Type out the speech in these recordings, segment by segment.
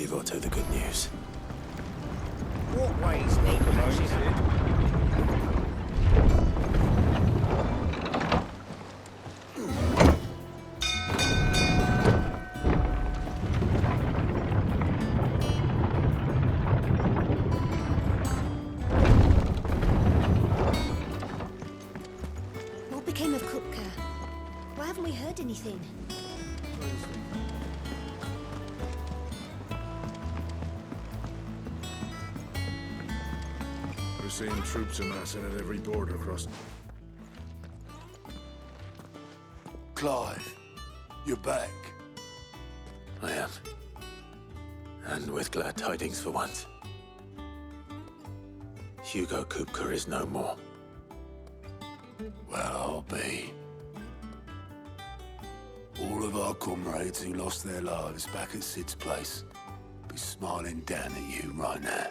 give Otto the good news. Walkways need patching up. What became of Kupka? Why haven't we heard anything? We're seeing troops amassing at every border crossing. Clive, you're back. I am. And with glad tidings for once. Hugo Kupka is no more. Well, I'll be. All of our comrades who lost their lives back at Sid's place be smiling down at you right now.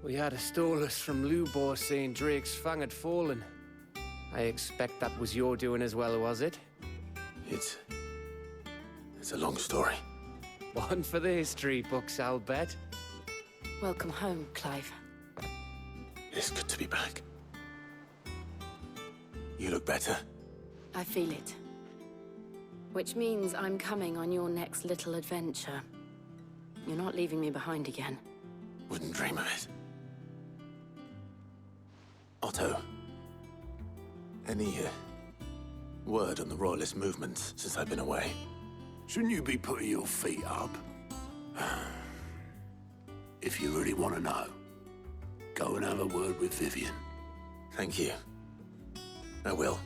We had a stolus from Lubor saying Drake's fang had fallen. I expect that was your doing as well, was it? It's a long story. One for the history books, I'll bet. Welcome home, Clive. It's good to be back. You look better. I feel it. Which means I'm coming on your next little adventure. You're not leaving me behind again. Wouldn't dream of it. Otto, any word on the Royalist movements since I've been away? Shouldn't you be putting your feet up? If you really want to know, go and have a word with Vivian. Thank you. I will.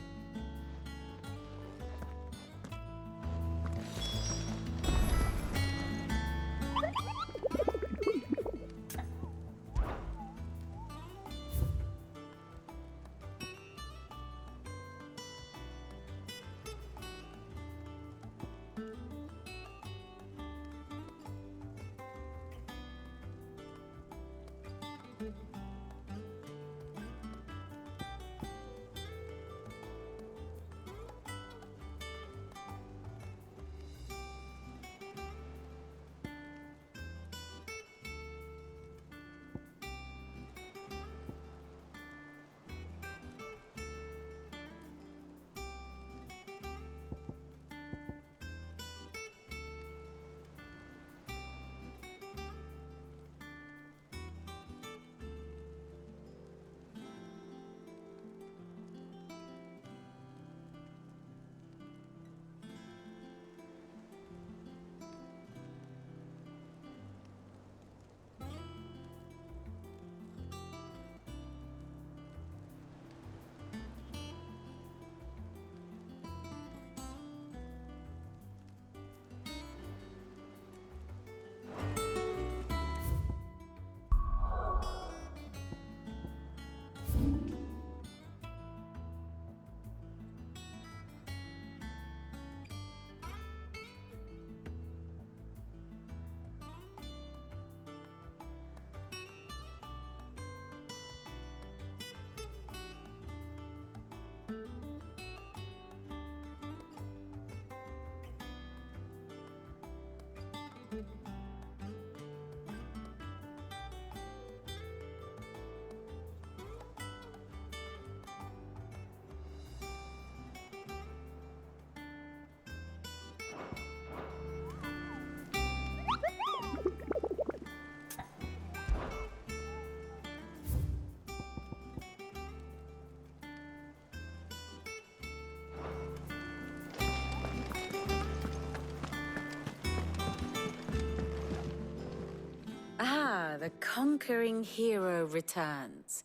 The conquering hero returns.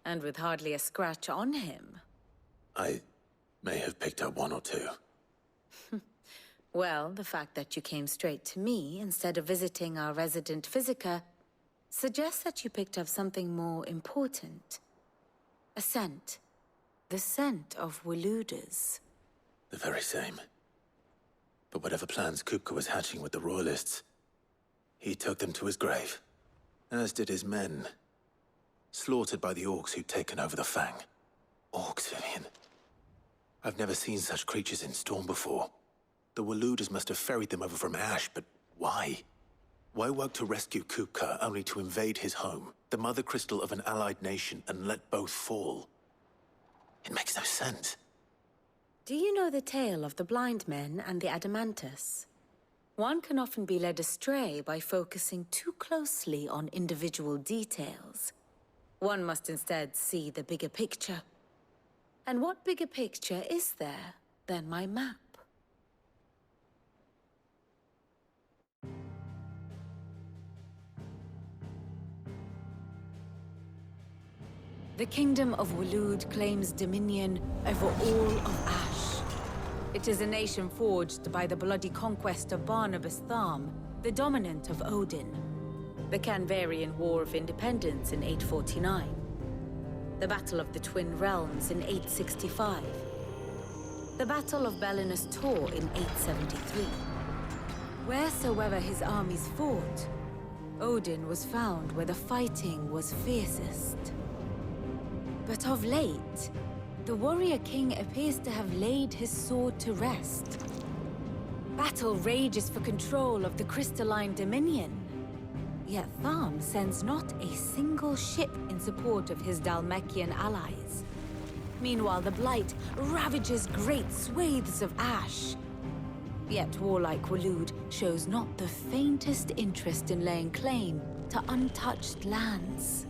And with hardly a scratch on him. I may have picked up one or two. Well, the fact that you came straight to me instead of visiting our resident physiker suggests that you picked up something more important. A scent. The scent of Waludas. The very same. But whatever plans Kupka was hatching with the Royalists, he took them to his grave. As did his men. Slaughtered by the orcs who'd taken over the Fang. Orcs, Vivian. I've never seen such creatures in Storm before. The Waludas must have ferried them over from Ash, but why? Why work to rescue Kupka only to invade his home, the mother crystal of an allied nation, and let both fall? It makes no sense. Do you know the tale of the blind men and the adamantus? One can often be led astray by focusing too closely on individual details. One must instead see the bigger picture. And what bigger picture is there than my map? The Kingdom of Waloed claims dominion over all of Ash. It is a nation forged by the bloody conquest of Barnabas Tharm, the dominant of Odin. The Canvarian War of Independence in 849. The Battle of the Twin Realms in 865. The Battle of Belinus Tor in 873. Wheresoever his armies fought, Odin was found where the fighting was fiercest. But of late, the warrior king appears to have laid his sword to rest. Battle rages for control of the crystalline dominion. Yet Tharm sends not a single ship in support of his Dhalmekian allies. Meanwhile, the Blight ravages great swathes of Ash. Yet warlike Waloed shows not the faintest interest in laying claim to untouched lands.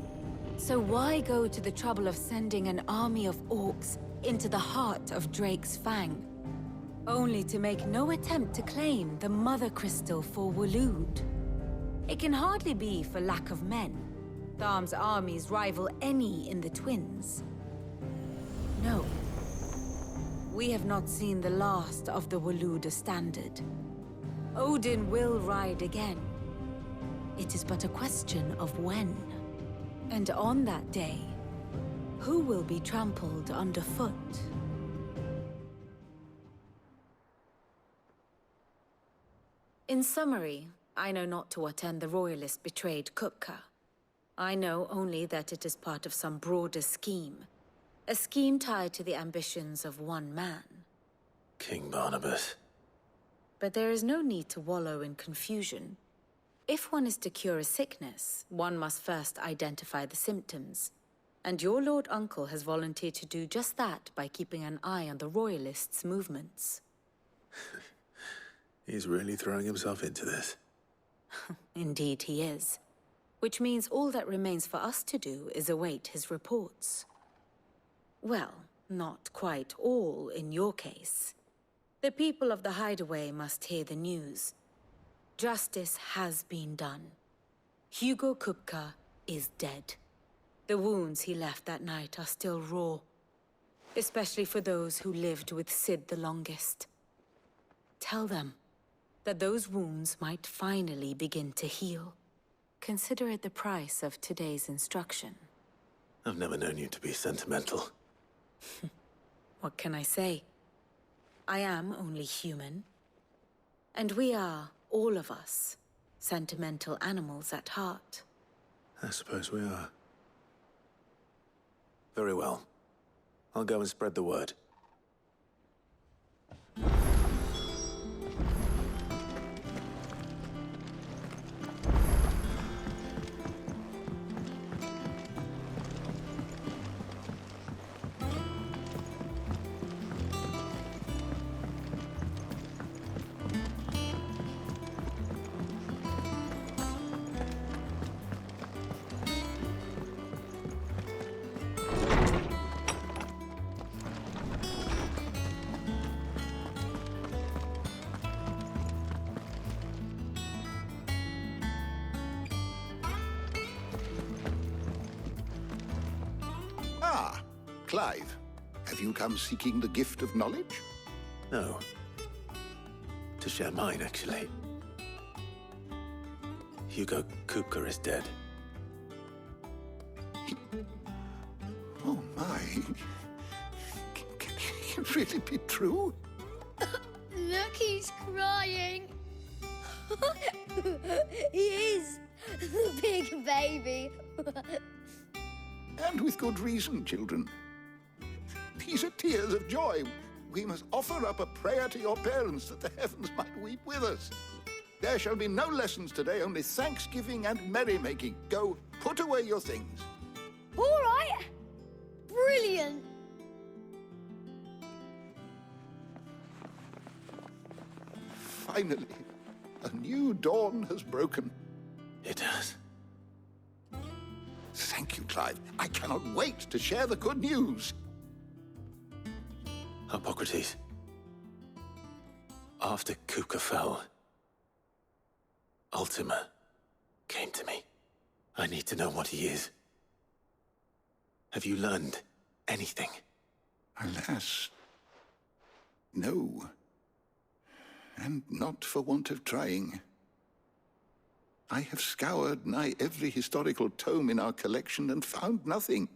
So why go to the trouble of sending an army of orcs into the heart of Drake's Fang, only to make no attempt to claim the Mother Crystal for Waloed? It can hardly be for lack of men. Tharm's armies rival any in the Twins. No. We have not seen the last of the Waloed Standard. Odin will ride again. It is but a question of when. And on that day, who will be trampled underfoot? In summary, I know not to what end the Royalist betrayed Kupka. I know only that it is part of some broader scheme. A scheme tied to the ambitions of one man. King Barnabas. But there is no need to wallow in confusion. If one is to cure a sickness, one must first identify the symptoms. And your Lord Uncle has volunteered to do just that by keeping an eye on the Royalists' movements. He's really throwing himself into this. Indeed he is. Which means all that remains for us to do is await his reports. Well, not quite all in your case. The people of the Hideaway must hear the news. Justice has been done. Hugo Kupka is dead. The wounds he left that night are still raw, especially for those who lived with Sid the longest. Tell them that those wounds might finally begin to heal. Consider it the price of today's instruction. I've never known you to be sentimental. What can I say? I am only human. And we are, all of us, sentimental animals at heart. I suppose we are. Very well. I'll go and spread the word. Ah, Clive. Have you come seeking the gift of knowledge? No. To share mine, actually. Hugo Kupka is dead. Oh, my. Can it really be true? Look, he's crying. He is. The big baby. And with good reason, children. These are tears of joy. We must offer up a prayer to your parents that the heavens might weep with us. There shall be no lessons today, only thanksgiving and merrymaking. Go, put away your things. All right. Brilliant. Finally, a new dawn has broken. It has. Thank you, Clive. I cannot wait to share the good news. Hippocrates. After Kupka fell, Ultima came to me. I need to know what he is. Have you learned anything? Alas, no. And not for want of trying. I have scoured nigh every historical tome in our collection and found nothing.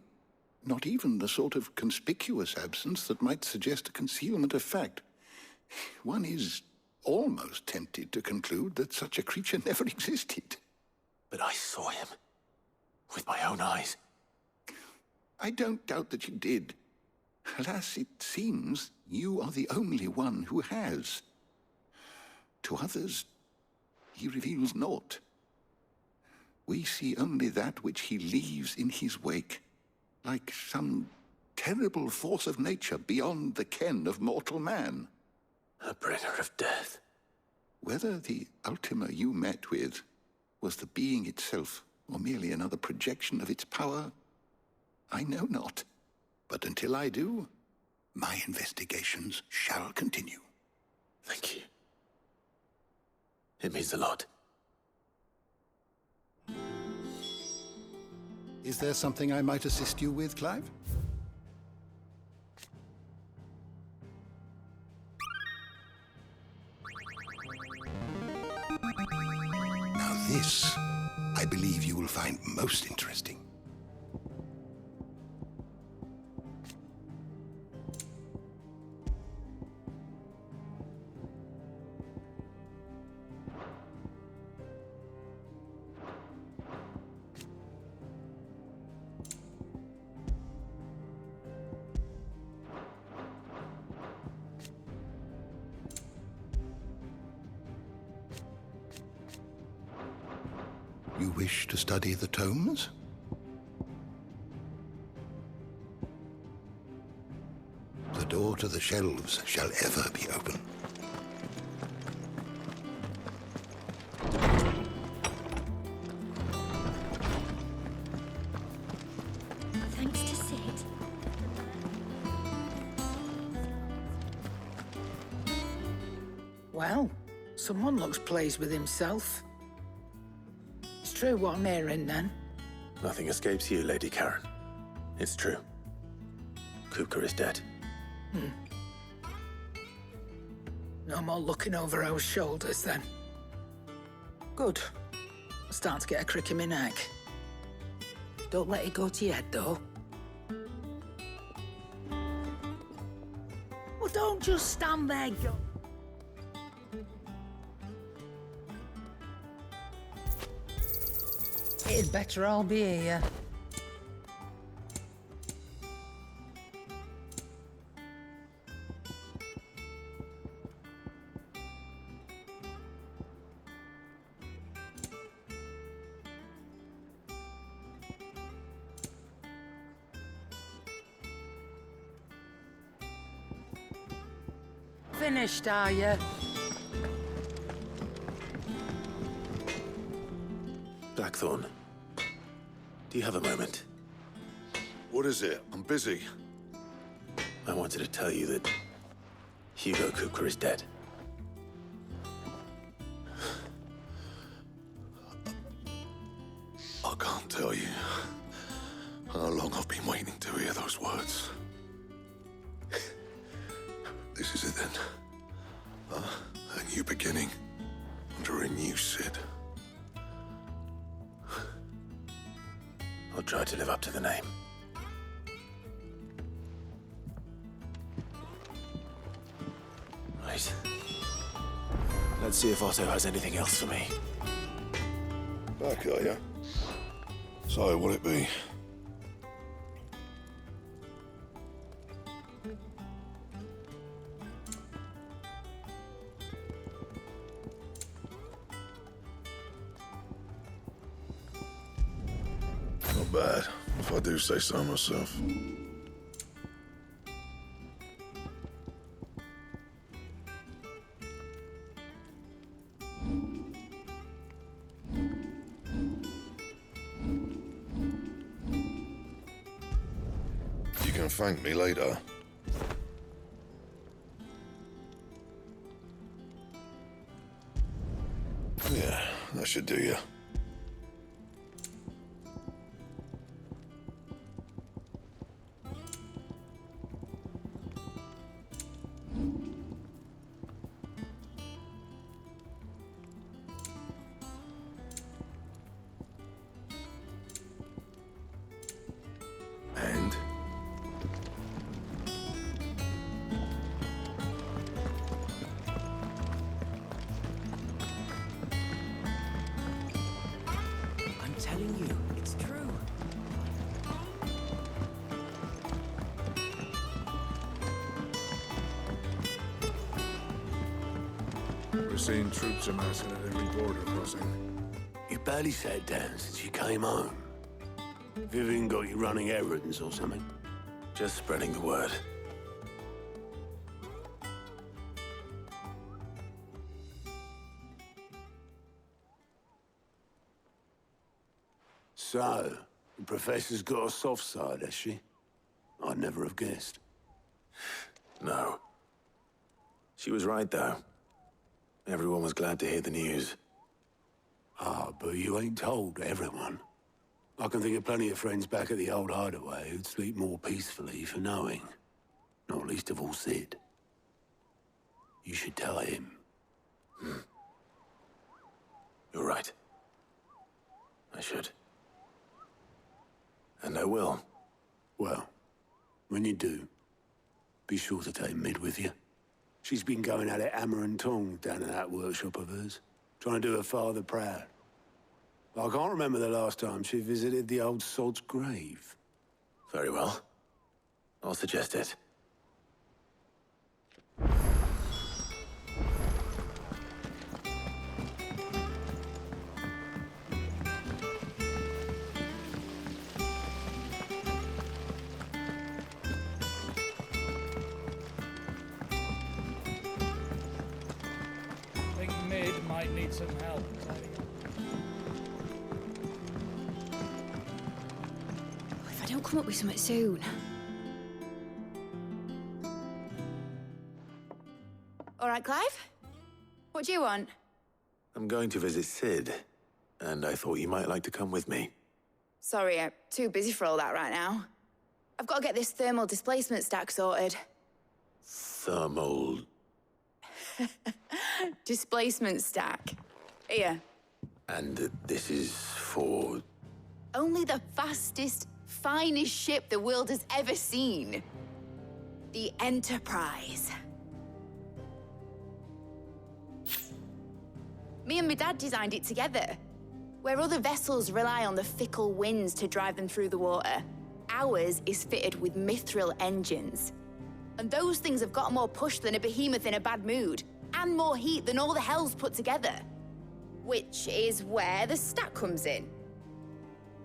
Not even the sort of conspicuous absence that might suggest a concealment of fact. One is almost tempted to conclude that such a creature never existed. But I saw him. With my own eyes. I don't doubt that you did. Alas, it seems you are the only one who has. To others, he reveals naught. We see only that which he leaves in his wake, like some terrible force of nature beyond the ken of mortal man. A bringer of death. Whether the Ultima you met with was the being itself, or merely another projection of its power, I know not. But until I do, my investigations shall continue. Thank you. It means a lot. Is there something I might assist you with, Clive? Now this, I believe you will find most interesting. You wish to study the tomes? The door to the shelves shall ever be open. Thanks to Sid. Well, someone looks pleased with himself. It's true what I'm hearing, then. Nothing escapes you, Lady Karen. It's true. Kupka is dead. No more looking over our shoulders, then. Good. I'm starting to get a crick in my neck. Don't let it go to your head, though. Well, don't just stand there, go. It'd better all be here. Finished, are you? Blackthorn, do you have a moment? What is it? I'm busy. I wanted to tell you that Hugo Kupka is dead. I can't tell you how long I've been waiting to hear those words. This is it then. A new beginning under a new Sid. I'll try to live up to the name. Right. Let's see if Otto has anything else for me. Back, are ya? So, what'll it be? bad, if I do say so myself. You can thank me later. Yeah, that should do you. And? I'm telling you, it's true. We're seeing troops amassing at every border crossing. You barely sat down since you came home. Vivian got you running errands or something? Just spreading the word. So, the Professor's got a soft side, has she? I'd never have guessed. No. She was right, though. Everyone was glad to hear the news. Ah, but you ain't told everyone. I can think of plenty of friends back at the old hideaway who'd sleep more peacefully for knowing. Not least of all Sid. You should tell him. You're right. I should. And I will. Well, when you do, be sure to take Mid with you. She's been going at it hammer and tongs down in that workshop of hers, trying to do her father proud. I can't remember the last time she visited the old sod's grave. Very well. I'll suggest it. I think Mid might need some help. If I don't come up with something soon. All right, Clive? What do you want? I'm going to visit Sid, and I thought you might like to come with me. Sorry, I'm too busy for all that right now. I've got to get this thermal displacement stack sorted. Thermal... Displacement stack. Here. And this is for... Only the fastest, finest ship the world has ever seen. The Enterprise. Me and my dad designed it together. Where other vessels rely on the fickle winds to drive them through the water, ours is fitted with mithril engines. And those things have got more push than a behemoth in a bad mood, and more heat than all the hells put together. Which is where the stack comes in.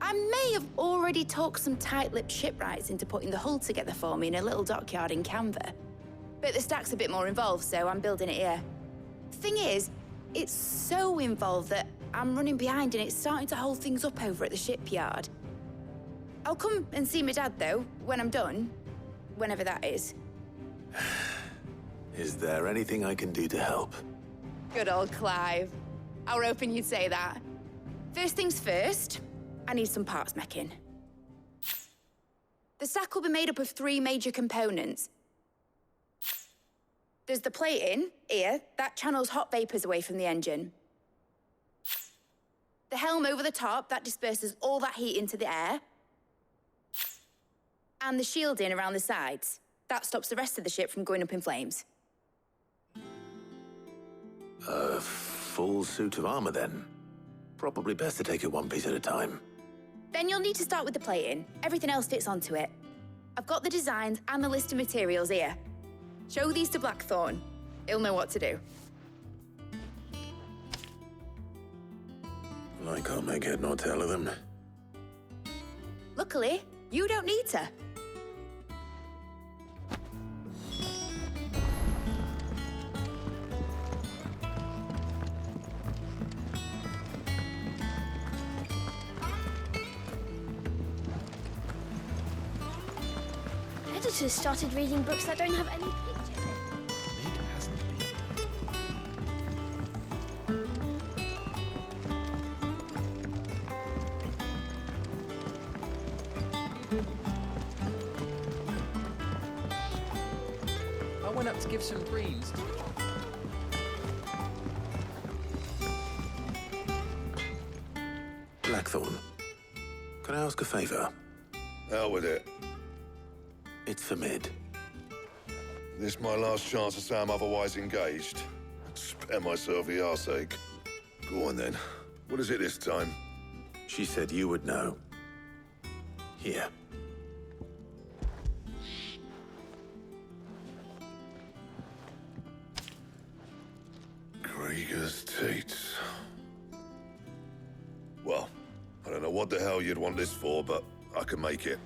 I may have already talked some tight-lipped shipwrights into putting the hull together for me in a little dockyard in Canva. But the stack's a bit more involved, so I'm building it here. Thing is, it's so involved that I'm running behind and it's starting to hold things up over at the shipyard. I'll come and see my dad, though, when I'm done. Whenever that is. Is there anything I can do to help? Good old Clive. I were hoping you'd say that. First things first, I need some parts meching. The stack will be made up of 3 major components. There's the plating, here, that channels hot vapors away from the engine. The helm over the top, that disperses all that heat into the air. And the shielding around the sides. That stops the rest of the ship from going up in flames. A full suit of armor, then. Probably best to take it one piece at a time. Then you'll need to start with the plating. Everything else fits onto it. I've got the designs and the list of materials here. Show these to Blackthorn. He'll know what to do. I can't make head nor tail of them. Luckily, you don't need to. Editors started reading books that don't have any pictures in. Mid hasn't been. I went up to give some greens. Blackthorn, can I ask a favor? Out with it. It's for Mid. This my last chance to say I'm otherwise engaged. Spare myself the arseache. Go on then. What is it this time? She said you would know. Here. Krieger's teats. Well, I don't know what the hell you'd want this for, but I can make it.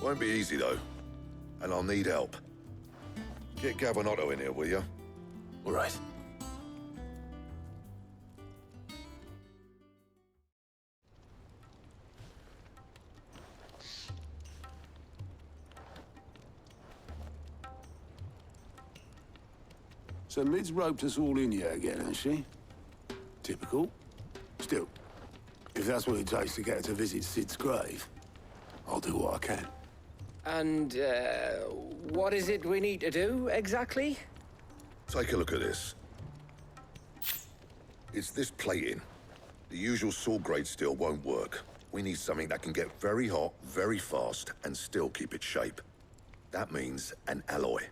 Won't be easy, though. And I'll need help. Get Gavin-Otto in here, will you? All right. So Mid's roped us all in here again, hasn't she? Typical. Still, if that's what it takes to get her to visit Sid's grave, I'll do what I can. And, what is it we need to do, exactly? Take a look at this. It's this plating. The usual sword-grade steel won't work. We need something that can get very hot, very fast, and still keep its shape. That means an alloy.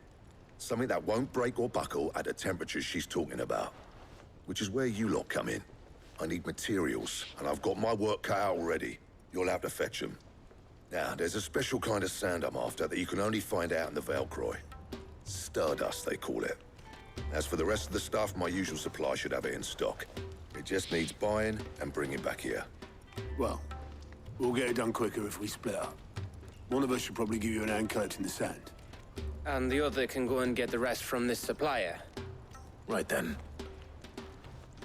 Something that won't break or buckle at the temperatures she's talking about. Which is where you lot come in. I need materials, and I've got my work cut out already. You'll have to fetch them. Now, there's a special kind of sand I'm after that you can only find out in the Velcroy. Stardust, they call it. As for the rest of the stuff, my usual supply should have it in stock. It just needs buying and bringing back here. Well, we'll get it done quicker if we split up. One of us should probably give you an hand collecting the sand. And the other can go and get the rest from this supplier. Right then.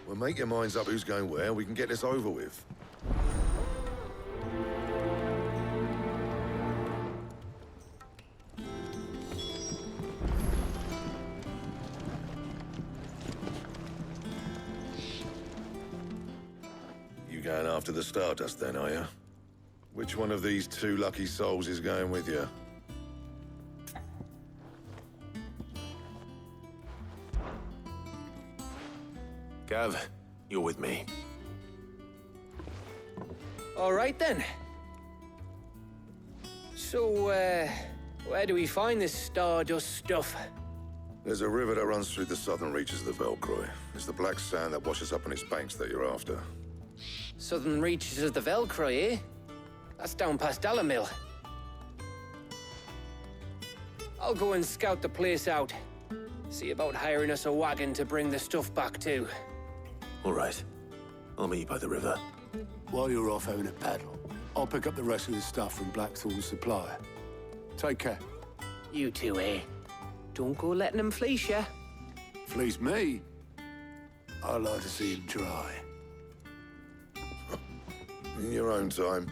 Well, make your minds up who's going where, we can get this over with. You going after the Stardust then, are you? Which one of these two lucky souls is going with you? Gav, you're with me. All right, then. So, where do we find this Stardust stuff? There's a river that runs through the southern reaches of the Velcroy. It's the black sand that washes up on its banks that you're after. Southern reaches of the Velcroy, eh? That's down past Dalamil. I'll go and scout the place out. See about hiring us a wagon to bring the stuff back to. All right. I'll meet you by the river. While you're off having a paddle, I'll pick up the rest of the stuff from Blackthorn's supplier. Take care. You two, eh? Don't go letting them fleece ya. Fleece me? I'd like to see him try. In your own time.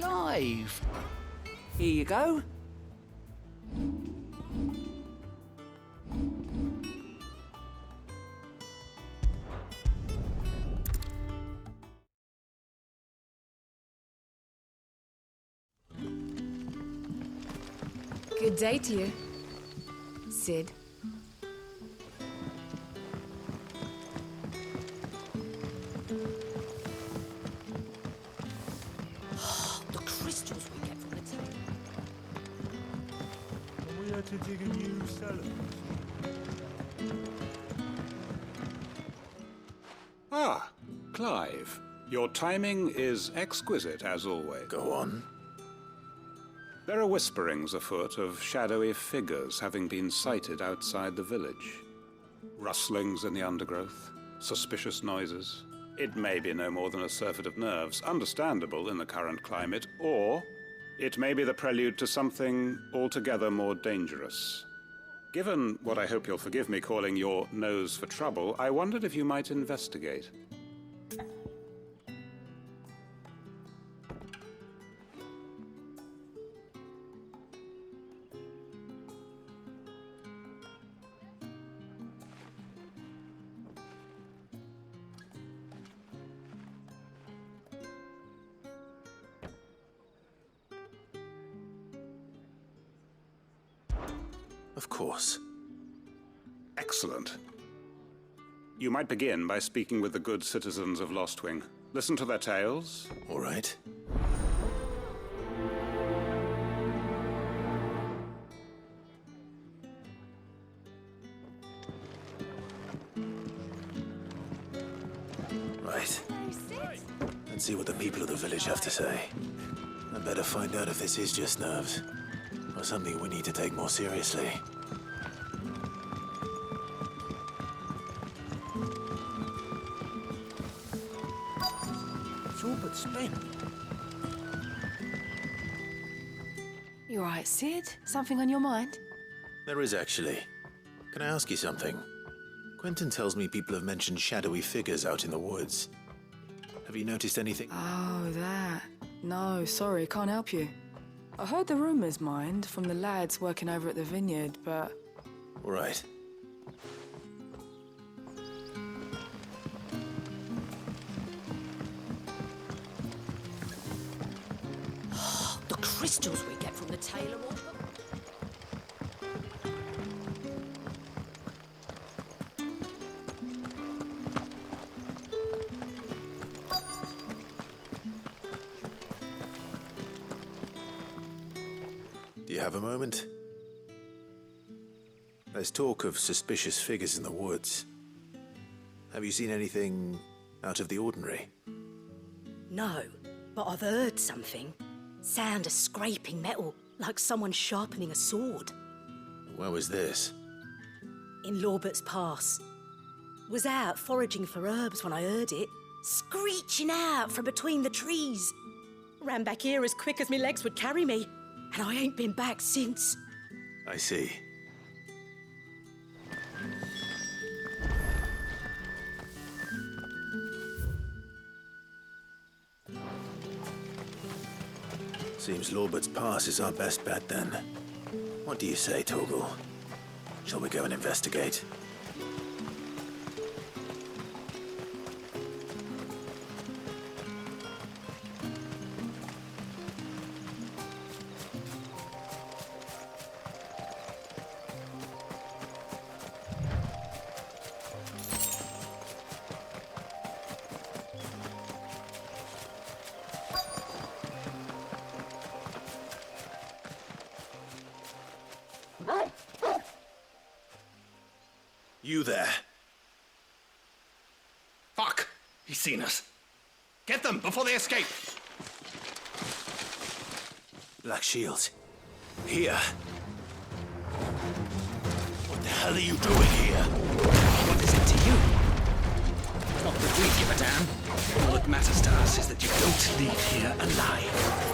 Clive. Here you go. Good day to you, Sid. The crystals we get from the table. We had to dig a new cellar. Ah, Clive. Your timing is exquisite, as always. Go on. There are whisperings afoot of shadowy figures having been sighted outside the village. Rustlings in the undergrowth, suspicious noises. It may be no more than a surfeit of nerves, understandable in the current climate, or it may be the prelude to something altogether more dangerous. Given what I hope you'll forgive me calling your nose for trouble, I wondered if you might investigate. Of course. Excellent. You might begin by speaking with the good citizens of Lostwing. Listen to their tales. All right. Right. Let's see what the people of the village have to say. I better find out if this is just nerves, or something we need to take more seriously. It's all but spent. You all right, Sid? Something on your mind? There is actually. Can I ask you something? Quentin tells me people have mentioned shadowy figures out in the woods. Have you noticed anything? Oh, that. No, sorry, can't help you. I heard the rumours, mind, from the lads working over at the vineyard, but... Right. The crystals we get from the tailor order. Do you have a moment? There's talk of suspicious figures in the woods. Have you seen anything out of the ordinary? No, but I've heard something. Sound of scraping metal, like someone sharpening a sword. Where was this? In Lorbert's Pass. Was out foraging for herbs when I heard it, screeching out from between the trees. Ran back here as quick as my legs would carry me, and I ain't been back since. I see. Seems Lorbert's Pass is our best bet then. What do you say, Torgal? Shall we go and investigate? You there. Fuck! He's seen us. Get them before they escape! Black Shields. Here. What the hell are you doing here? What is it to you? Not that we give a damn. All that matters to us is that you don't leave here alive.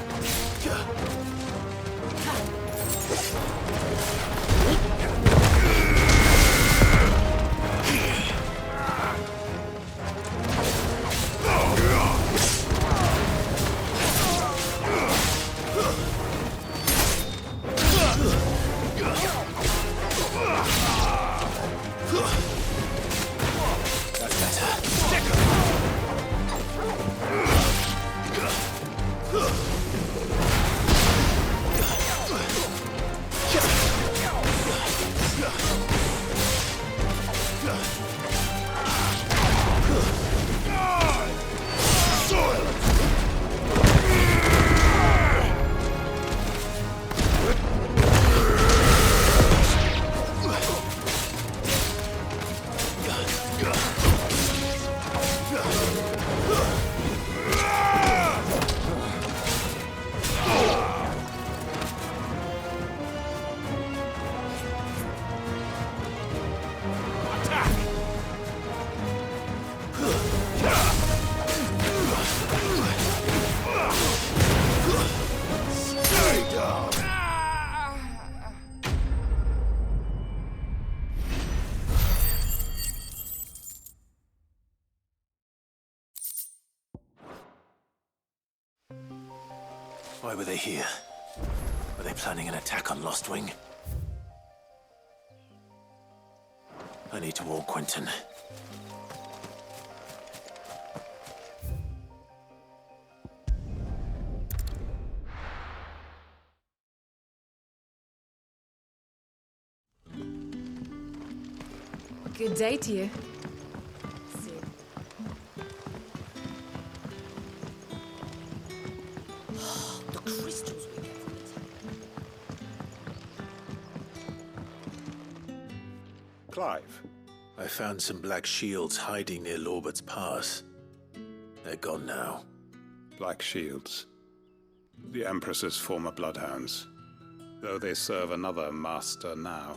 Why were they here? Were they planning an attack on Lostwing? I need to warn Quentin. Good day to you. The crystals we get from it. Clive. I found some black shields hiding near Lorbert's Pass. They're gone now. Black Shields. The Empress's former bloodhounds. Though they serve another master now.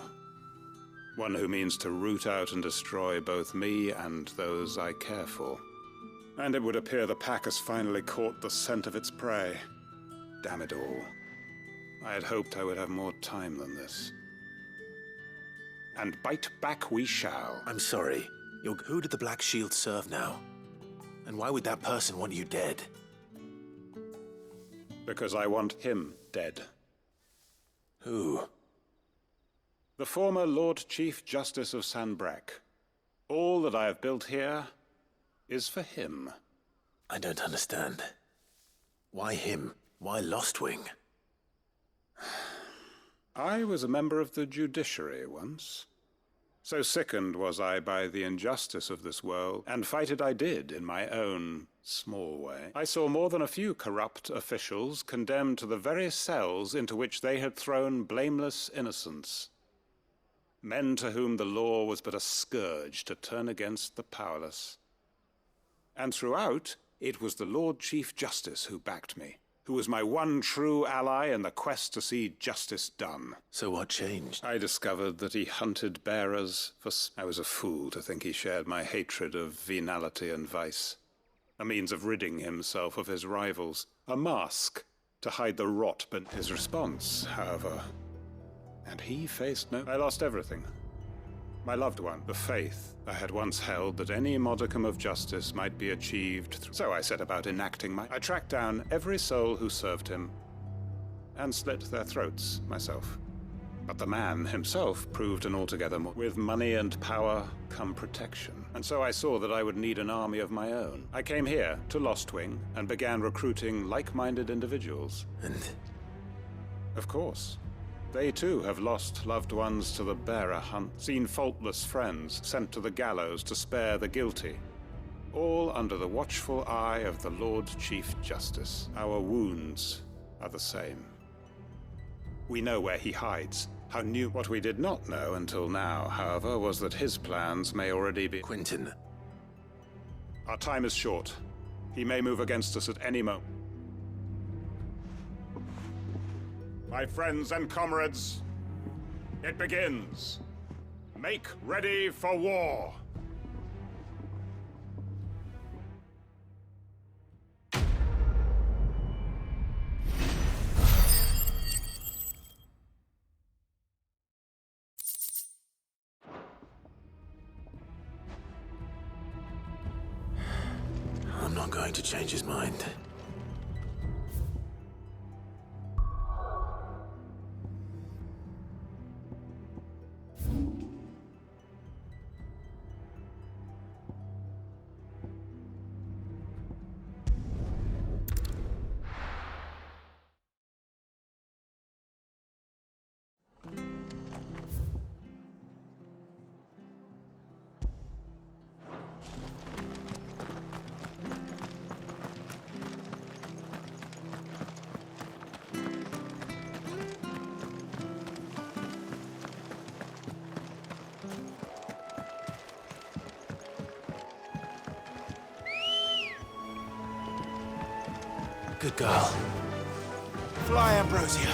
One who means to root out and destroy both me and those I care for. And it would appear the pack has finally caught the scent of its prey. Damn it all. I had hoped I would have more time than this. And bite back we shall. I'm sorry. Who did the Black Shield serve now? And why would that person want you dead? Because I want him dead. Who? The former Lord Chief Justice of Sanbreque. All that I have built here is for him. I don't understand. Why him? Why Lostwing? I was a member of the judiciary once. So sickened was I by the injustice of this world, and fight it I did in my own small way. I saw more than a few corrupt officials condemned to the very cells into which they had thrown blameless innocents. Men to whom the law was but a scourge to turn against the powerless. And throughout, it was the Lord Chief Justice who backed me, who was my one true ally in the quest to see justice done. So what changed? I discovered that he hunted bearers for... I was a fool to think he shared my hatred of venality and vice. A means of ridding himself of his rivals. A mask to hide the rot, but his response, however... And he faced no... I lost everything. My loved one, the faith I had once held that any modicum of justice might be achieved through... So I set about enacting my... I tracked down every soul who served him, and slit their throats myself. But the man himself proved an altogether more... With money and power come protection. And so I saw that I would need an army of my own. I came here to Lostwing and began recruiting like-minded individuals. And? Of course. They too have lost loved ones to the bearer hunt, seen faultless friends sent to the gallows to spare the guilty, all under the watchful eye of the Lord Chief Justice. Our wounds are the same. We know where he hides. How new... What we did not know until now, however, was that his plans may already be... Quentin. Our time is short. He may move against us at any moment. My friends and comrades, it begins. Make ready for war. I'm not going to change his mind. Good girl. Fly, Ambrosia.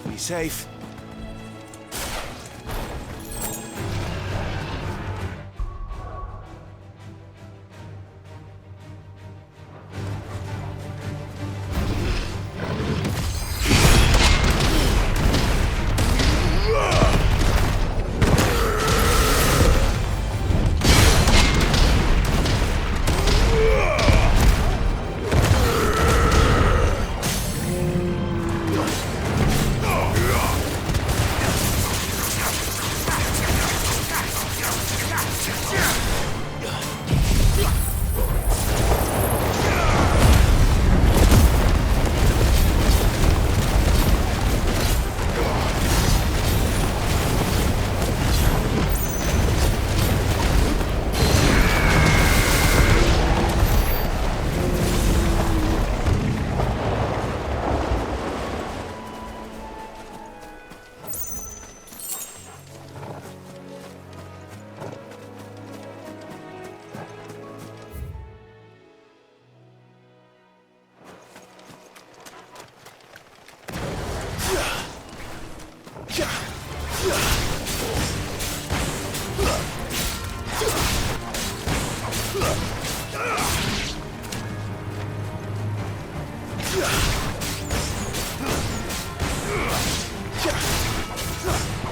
Be safe.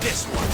This one.